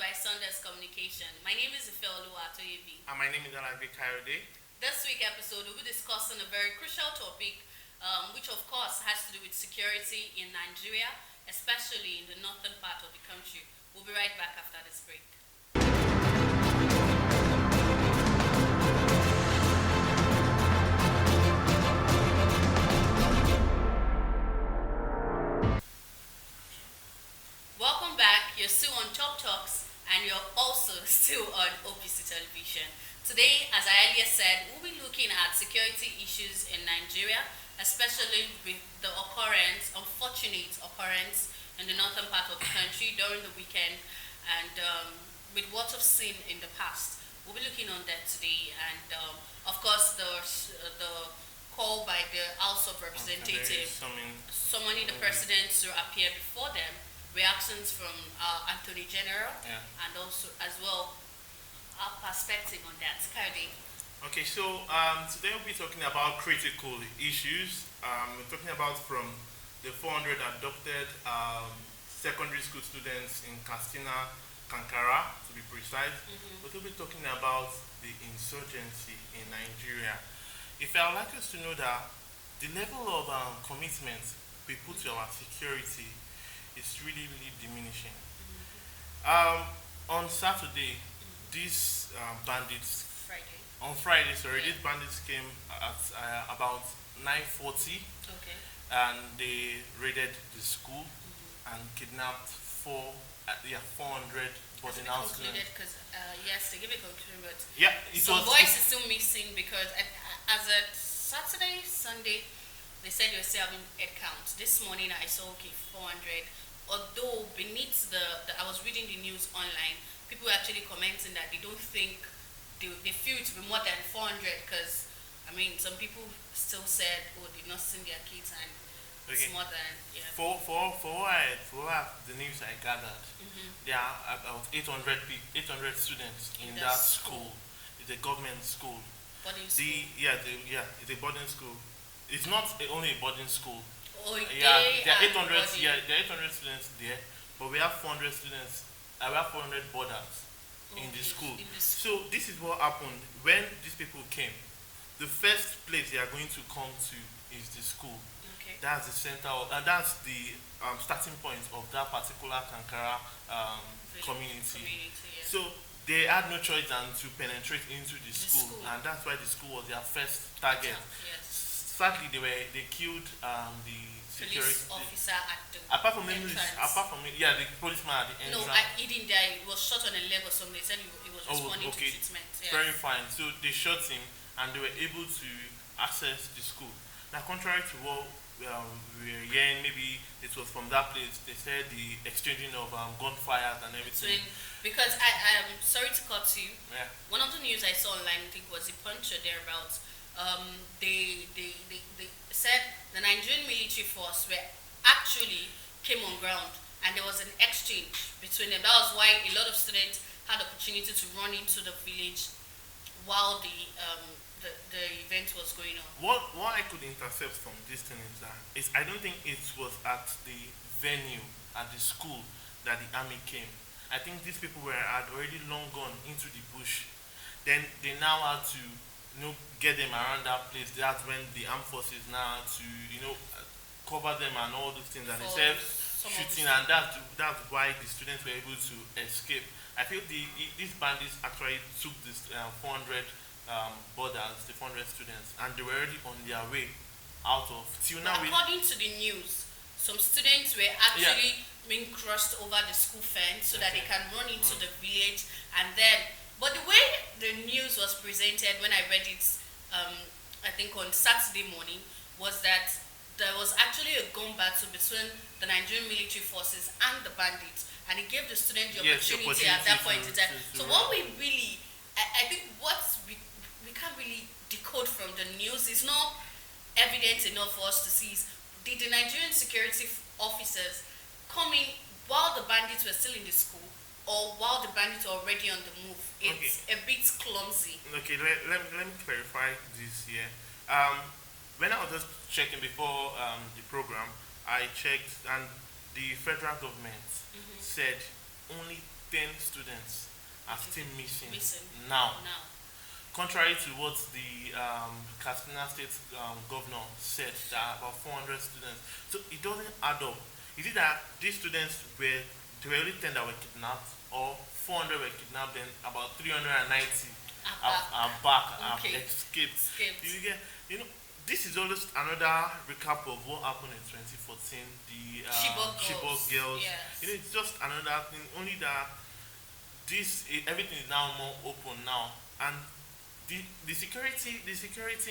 by Sundays Communication. My name is IFEOLUWA. And my name is Kayode. This week's episode, we'll be discussing a very crucial topic, which of course has to do with security in Nigeria, especially in the northern part of the country. We'll be right back after this break. Welcome back. You're still on Top Talks and you're also still on OPC Television. Today, as I earlier said, we'll be looking at security issues in Nigeria, especially with the unfortunate occurrence in the northern part of the country during the weekend, and with what we've seen in the past. We'll be looking on that today, and of course the call by the House of Representatives summoning the president to appear before them, reactions from Attorney General, and also as well our perspective on that. Kayode. Okay, so today we'll be talking about critical issues. We're talking about from the 400 adopted secondary school students in Katsina, Kankara, to be precise. But we'll be talking about the insurgency in Nigeria. If I would like us to know that the level of commitment we put to our security is really, really diminishing. On Saturday, these bandits, these bandits came at about 9:40, and they raided the school and kidnapped 400 boarding house students. Because yes, they give a conclusion, but some voice is still missing because as a Saturday, Sunday, they said they were still having head counts. This morning I saw 400. Although beneath I was reading the news online, people were actually commenting that they don't think they feel it to be more than 400 because I mean some people still said they've not seen their kids and it's more than For the news I gathered, there are about 800 students in that school. It's a government school. Boarding school. It's a boarding school. It's not only a boarding school. There are 800 students there, but we have 400 students. We have 400 boarders in the school. So this is what happened when these people came. The first place they are going to come to is the school. That's the center that's the starting point of that particular Kankara community. So they had no choice than to penetrate into the school, and that's why the school was their first target. Sadly, they killed the security officer at the apart from the policeman at the entrance. No, he didn't die. He was shot on a leg or something. They said he was responding to treatment. Very fine. So they shot him, and they were able to access the school. Now, contrary to what we were hearing, maybe it was from that place. They said the exchanging of gunfire and everything. Because I'm sorry to cut you. One of the news I saw online, I think was the Punch or thereabouts. They said the Nigerian military force actually came on ground and there was an exchange between them. That was why a lot of students had the opportunity to run into the village while the event was going on. What I could intercept from this thing is I don't think it was at the venue at the school that the army came. I think these people had already long gone into the bush. Then they now had to get them around that place. That's when the armed forces now to cover them and all those things, and instead shooting, and that's why the students were able to escape. I feel these bandits actually took this 400 boarders, the 400 students, and they were already on their way out of till now. According to the news, some students were actually being crossed over the school fence so that they can run into the village, and then. But the way the news was presented when I read it, I think on Saturday morning, was that there was actually a gun battle between the Nigerian military forces and the bandits, and it gave the students the opportunity at that point in time. So what we really, I think what we can't really decode from the news is not evidence enough for us to see is did the Nigerian security officers come in while the bandits were still in the school, or while the bandits are already on the move. It's a bit clumsy. Okay, let me clarify this here. When I was just checking before the program, I checked, and the federal government said only 10 students are still missing now. Contrary to what the Katsina State governor said, that about 400 students. So it doesn't add up. Is it that these students were, there were only 10 that were kidnapped, or 400 were kidnapped, and about 390 are back, have escaped? You get, you know, this is almost another recap of what happened in 2014. The Chibok girls. Yes. You know, it's just another thing. Only that everything is now more open now, and the security in Nigeria is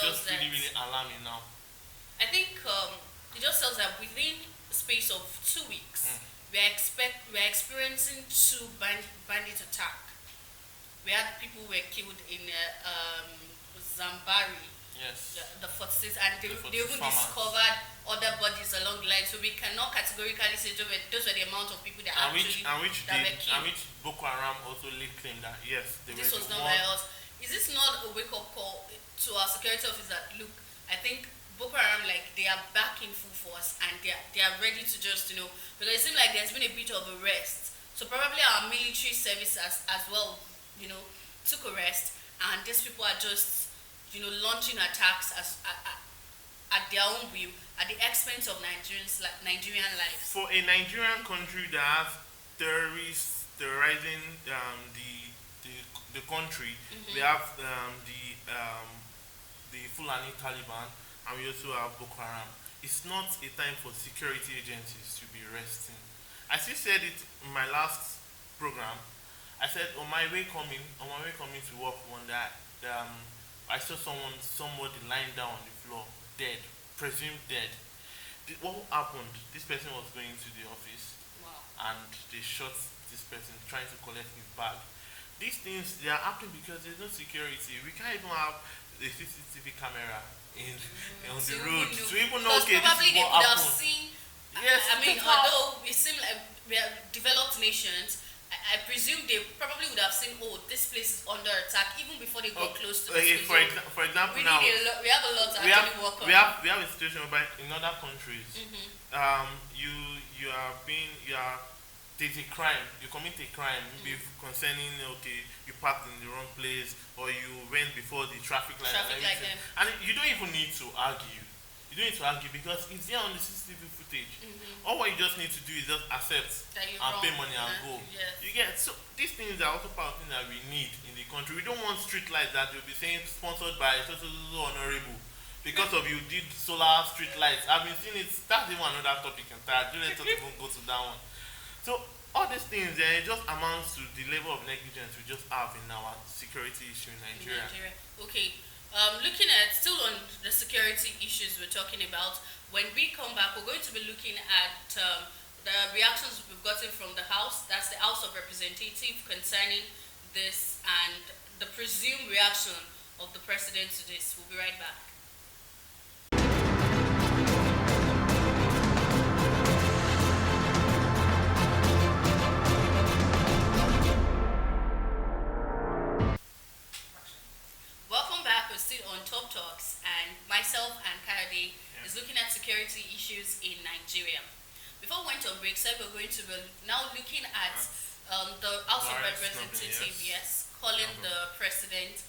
just really alarming now. I think it just tells that within the space of 2 weeks, we're experiencing two bandit attack. We had people who were killed in Zambari. Yes. The 46, and they even discovered other bodies along the line. So we cannot categorically say those were the amount of people that were killed. And which Boko Haram also laid claim that yes, this was done by us. Is this not a wake-up call to our security officer? Look, I think Boko Haram, like, they are back in full force, and they are ready to just, you know, because it seems like there's been a bit of a rest. So probably our military service as well, you know, took a rest, and these people are just, you know, launching attacks at their own will, at the expense of Nigerian lives. For a Nigerian country that has terrorists terrorizing the country, we have the Fulani Taliban, and we also have Boko Haram. It's not a time for security agencies to be resting. I still said it in my last program. I said on my way coming to work one day, I saw somebody lying down on the floor, dead, presumed dead. What happened? This person was going to the office, and they shot this person trying to collect his bag. These things, they are happening because there's no security. We can't even have the CCTV camera on the road to even know, okay, this is what happened. Yes, I mean, although we seem like we are developed nations, I presume they probably would have seen, oh, this place is under attack even before they got close to this place. For example, we now we have a lot to actually work on. We have a situation where in other countries, there's a crime, you commit a crime, maybe concerning, okay, you parked in the wrong place, or you went before the traffic light, and you don't even need to argue. You don't need to argue because it's there on the CCTV footage. All what you just need to do is just accept and pay money and go. Yes. You get, so these things are also part of things that we need in the country. We don't want street lights that you'll be saying sponsored by so honorable because of you did solar street lights. I've been seeing it. That's even another topic entirely. Don't let us even go to that one. So all these things, it just amounts to the level of negligence we just have in our security issue in Nigeria. Okay. Looking at, still on the security issues we're talking about, when we come back, we're going to be looking at the reactions we've gotten from the House, that's the House of Representatives, concerning this, and the presumed reaction of the President to this. We'll be right back. Top Talks, and myself and Kayode is looking at security issues in Nigeria. Before we went on break, said we're going to be now looking at the House of Representatives, calling the President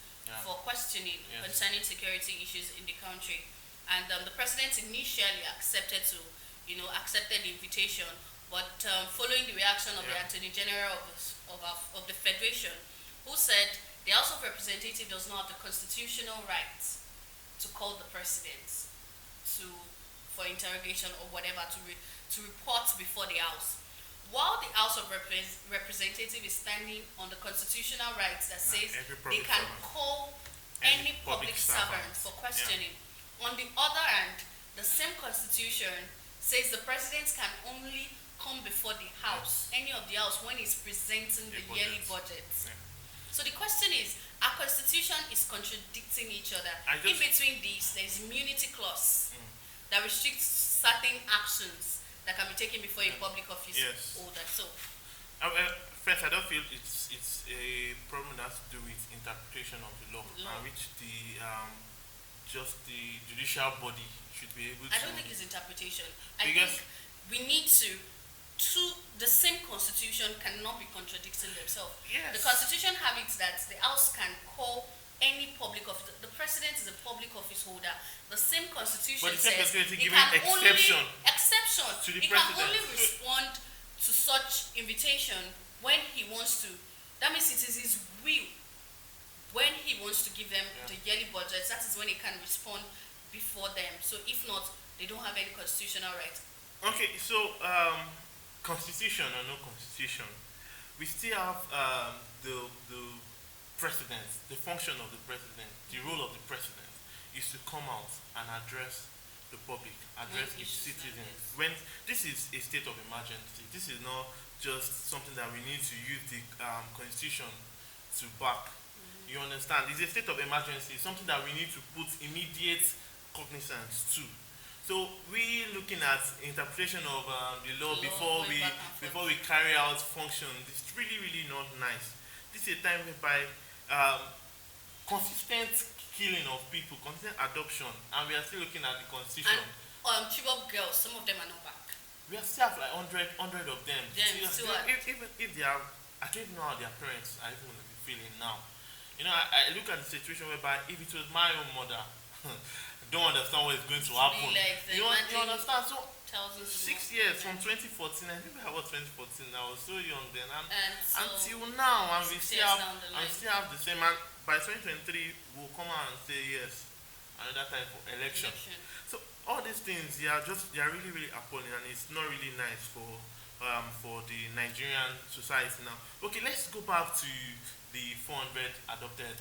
for questioning concerning security issues in the country. And the President initially accepted the invitation, but following the reaction of the Attorney General of the Federation, who said the House of Representatives does not have the constitutional right to call the president for interrogation or whatever, to report before the House. While the House of Representatives is standing on the constitutional rights that says they can call any public servant for questioning. On the other hand, the same constitution says the president can only come before the House, any of the House, when he's presenting the yearly budget. So the question is, our constitution is contradicting each other. In between these, there's immunity clause that restricts certain actions that can be taken before a public office holder. So, first, I don't feel it's a problem that has to do with interpretation of the law. Which the judicial body should be able to. I don't think it's interpretation. I think we need to the same constitution cannot be contradicting themselves. Yes. The constitution have it that the house can call any public office. The president is a public office holder. The same constitution But the same says constitution he giving can exception to the he president. can only respond to such invitation when he wants to. That means it is his will. When he wants to give them the yearly budgets, that is when he can respond before them. So if not, they don't have any constitutional right. Okay, so constitution or no constitution, we still have the president, the function of the president, the role of the president is to come out and address the public, address its citizens. When this is a state of emergency, this is not just something that we need to use the constitution to back. You understand? It's a state of emergency, something that we need to put immediate cognizance to. So we looking at interpretation of the law before we carry out functions. It's really not nice. This is a time whereby consistent killing of people, consistent adoption, and we are still looking at the constitution. And Chibok girls, some of them are not back. We are still have like 100 of them. Even if they are, I don't even know how their parents are even going to be feeling now. You know, I look at the situation whereby if it was my own mother, I don't understand what is going to happen. Like you understand? So 6 years from 2014, I think I was 2014. I was so young then, and so until now, and we still have the same. And by 2023, we'll come out and say yes, another time for election. So all these things, they are really appalling, and it's not really nice for the Nigerian society now. Okay, let's go back to the 400 adopted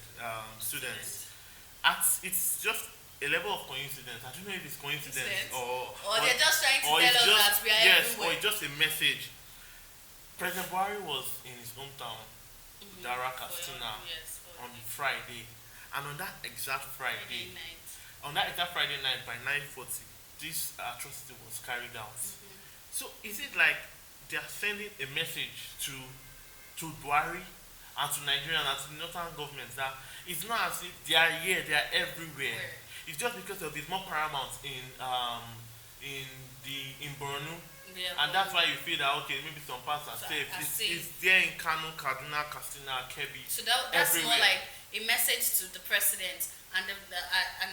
students. It's just a level of coincidence. I don't know if it's coincidence or they're just trying to tell us that we are everywhere. Or it's just a message. President BUHARI was in his hometown, Katsina, on Friday, and on that exact Friday night by 9:40, this atrocity was carried out. So is it like they are sending a message to BUHARI and to Nigeria and to the northern governments that it's not as if they are here, they are everywhere. It's just because of it's more paramount in Borno, and that's why you feel that okay, maybe some parts are safe. It's there in Kano, Kaduna, Katsina, Kebbi. So that's more like a message to the president and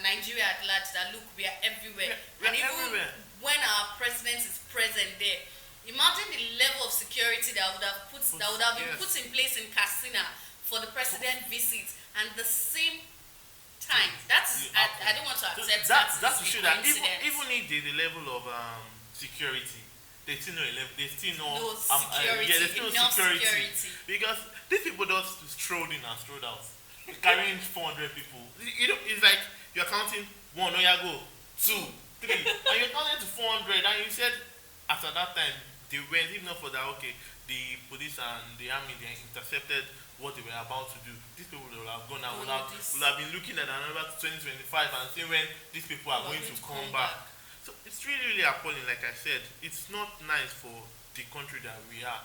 Nigeria at large that look, we are everywhere. We are everywhere. When our president is present there, imagine the level of security that would have been put in place in Katsina for the president visit, and the same time. I don't want to accept that's to show that even if the level of security, they still know security. Because these people just strolled in and strolled out, carrying 400 people. It's like you're counting 1, oh yeah, go 2, 3, and you're counting to 400, and you said after that time they went, if not for that, okay, the police and the army, they intercepted what they were about to do. These people will have gone and will have been looking at another 2025 and seeing when these people are going to come back. So it's really appalling. Like I said, it's not nice for the country that we are.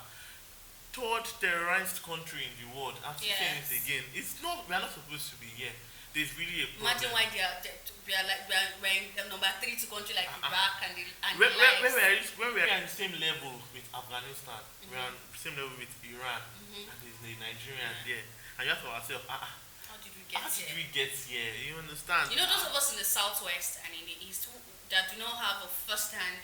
Third terrorized country in the world. I'm saying this again. We are not supposed to be here. There's really a problem. Imagine why we're in number 3 to country like Iraq and when we're on the same level with Afghanistan, we're on the same level with Iran, and there's the Nigerians there, and you have to ask yourself, how did we get here? You understand? You know, those of us in the southwest and in the east that do not have a first-hand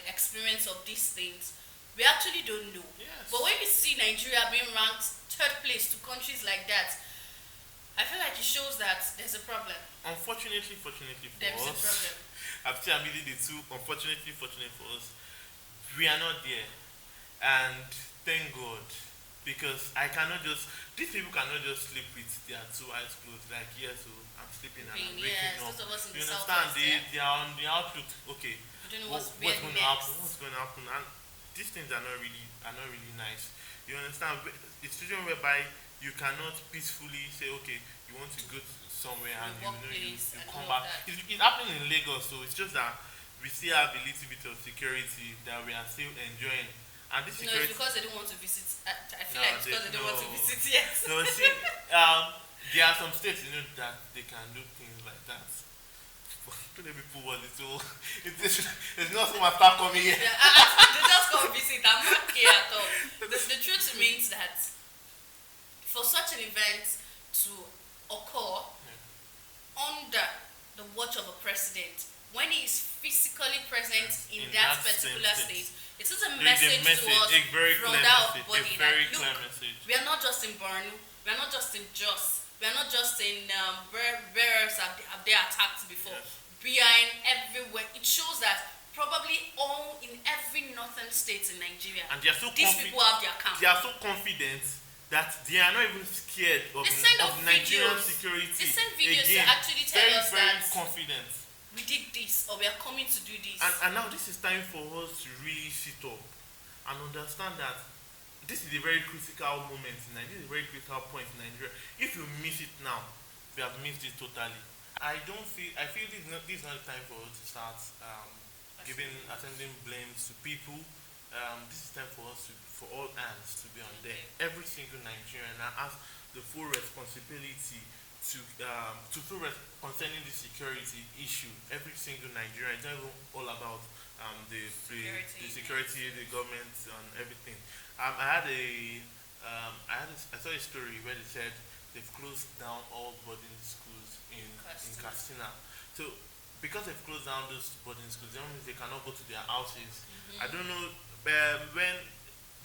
experience of these things, we actually don't know. Yes. But when we see Nigeria being ranked 3rd place to countries like that, I feel like it shows that there's a problem. Unfortunately for there's us, a problem. I've still admitted the two. Unfortunately for us, we are not there, and thank God, because these people cannot just sleep with their 2 eyes closed. Like, yes, so I'm sleeping and I'm waking up. Those of us in you the understand? Southwest, They are on the outlook. Okay, we don't know what's going to happen? What's going to happen? And these things are not really nice. You understand? It's a situation whereby you cannot peacefully say, okay, you want to go somewhere and you come back. It's happening in Lagos, so it's just that we still have a little bit of security that we are still enjoying. And this security, it's because they don't want to visit. I feel like it's because they don't want to visit yet. No, see, there are some states, that they can do things like that. Too many people was it so it's not so much start coming here. Yeah, they just come visit. I'm not here at all. The truth remains that for such an event to occur under the watch of a president, when he is physically present in that particular state, it is a message to us from that body that look, we are not just in Borno, we are not just in Jos, we are not just in where have they attacked before. Yes. We are in everywhere. It shows that probably all in every northern state in Nigeria, and they are so these people have their camp. They are so confident that they are not even scared of Nigerian security. They send videos to actually tell us very that confident. We did this or we are coming to do this. And now this is time for us to really sit up and understand that this is a very critical moment in Nigeria. This is a very critical point in Nigeria. If you miss it now, we have missed it totally. I feel this is not the time for us to start attending blames to people. This is time for us for all hands to be on deck. Every single Nigerian now has the full responsibility concerning the security issue. Every single Nigerian, it's not even all about the security, the government, and everything. I saw a story where they said they've closed down all boarding schools in Katsina. So because they've closed down those boarding schools, that means they cannot go to their houses. I don't know when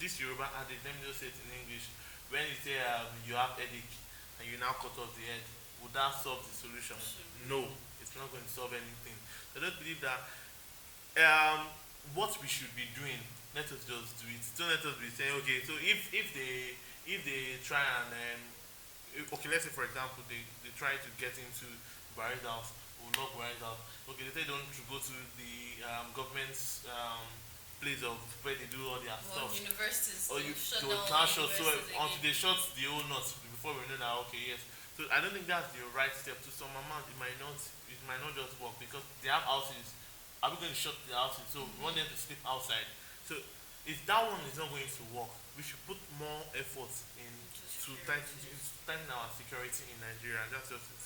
this Yoruba adage, let me just say it in English. When you say you have headache and you now cut off the head, would that solve the solution? No, it's not going to solve anything. I don't believe that what we should be doing, let us just do it. Don't let us be saying, okay, so if they try and okay, let's say for example they try to get into Buhari's house or not Buhari's house. Okay, they say don't go to the government's place of where they do all their stuff. Universities. Or you shut don't down shut so until they shut the whole knot before we know that okay, yes. So I don't think that's the right step. To some amount it might not just work because they have houses. Are we going to shut the houses? So we want them to sleep outside. So if that one is not going to work, we should put more effort in to tighten our security in Nigeria. That's just it.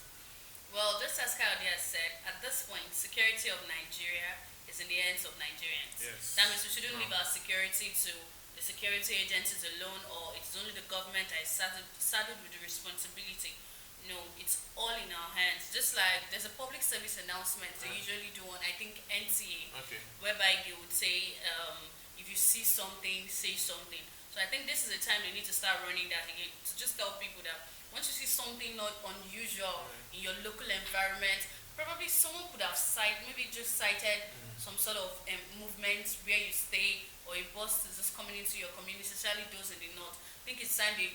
Well, just as Kayode has said, at this point, security of Nigeria is in the hands of Nigerians. Yes. That means we shouldn't leave our security to the security agencies alone, or it's only the government that is saddled with the responsibility. No, it's all in our hands. Just like there's a public service announcement they usually do on, I think, NTA, whereby they would say, if you see something, say something. So I think this is the time they need to start running that again, to just tell people that once you see something not unusual in your local environment, probably someone could have maybe just cited some sort of movement where you stay, or a bus is just coming into your community, especially those in the north. I think it's time they,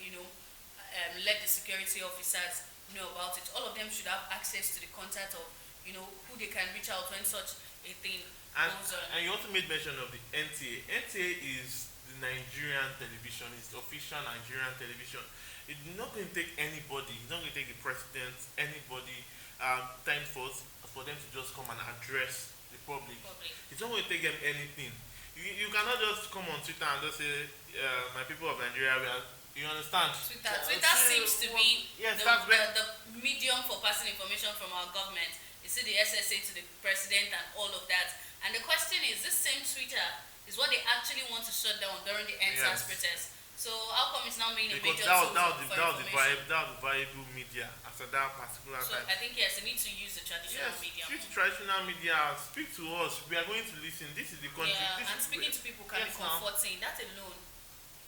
let the security officers know about it. All of them should have access to the contact of, who they can reach out when such a thing goes on. And you also made mention of the NTA. NTA is the Nigerian television. It's the official Nigerian television. It's not going to take anybody. It's not going to take the president, anybody, time for them to just come and address the public. It's not going to take them anything. You cannot just come on Twitter and just say, my people of Nigeria, you understand? Twitter seems to be the medium for passing information from our government. You see the SSA to the president and all of that. And the question is, this same Twitter is what they actually want to shut down during the NSAS protest. So how come it's now being a major tool for information? That was the viable media after that particular time. So I think yes, they need to use the traditional media. Use traditional media. Speak to us. We are going to listen. This is the country. Yeah, and speaking to people can be comforting. That alone,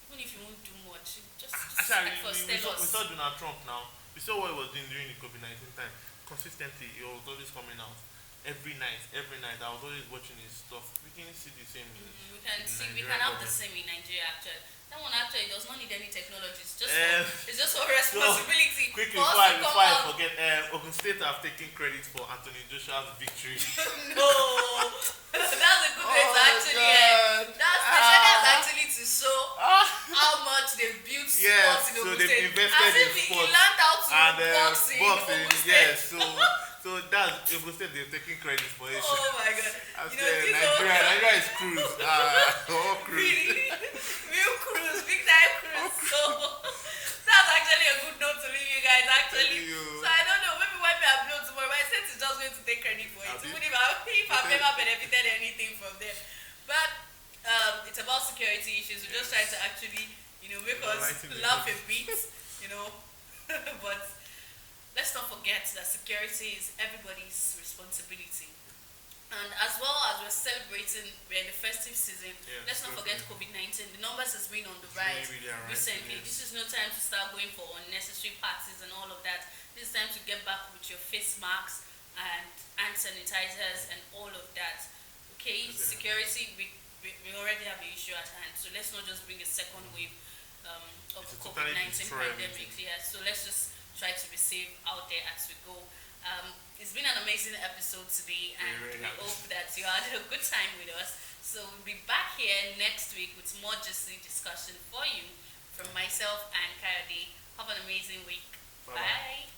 even if you won't do much, just we saw Donald Trump now. We saw what he was doing during the COVID-19 time. Consistently, he was always coming out. Every night, I was always watching his stuff. We can see the same. We can have the same in Nigeria actually. That one actually does not need any technology. It's just for responsibility. Quickly, before I forget, Ogun State have taken credit for Anthony Joshua's victory. No, that's a good way to actually. That's actually to show how much they've built sports in Ogun State. They've invested in sports. He learned how to boxing. Yes, so that's Ogun State. They're taking credit for it. Oh my God! Nigeria is cruise. Cruise. Real cruise, big time cruise. So that's actually a good note to leave you guys. Actually, so I don't know. Maybe when we upload tomorrow, my sense is just going to take credit for it. if I've ever benefited anything from them. But it's about security issues. We're just trying to actually, make us laugh a bit, but let's not forget that security is everybody's responsibility. And as well as we're celebrating, we're in the festive season, let's not forget COVID-19. The numbers has been on the rise recently. Yes. This is no time to start going for unnecessary parties and all of that. This is time to get back with your face masks and hand sanitizers and all of that. Okay, security, we already have the issue at hand. So let's not just bring a second wave of COVID-19 pandemic. Yeah, so let's just try to be safe out there as we go. It's been an amazing episode today, and we hope that you had a good time with us. So we'll be back here next week with more juicy discussion for you from myself and Kayode. Have an amazing week. Bye. Bye.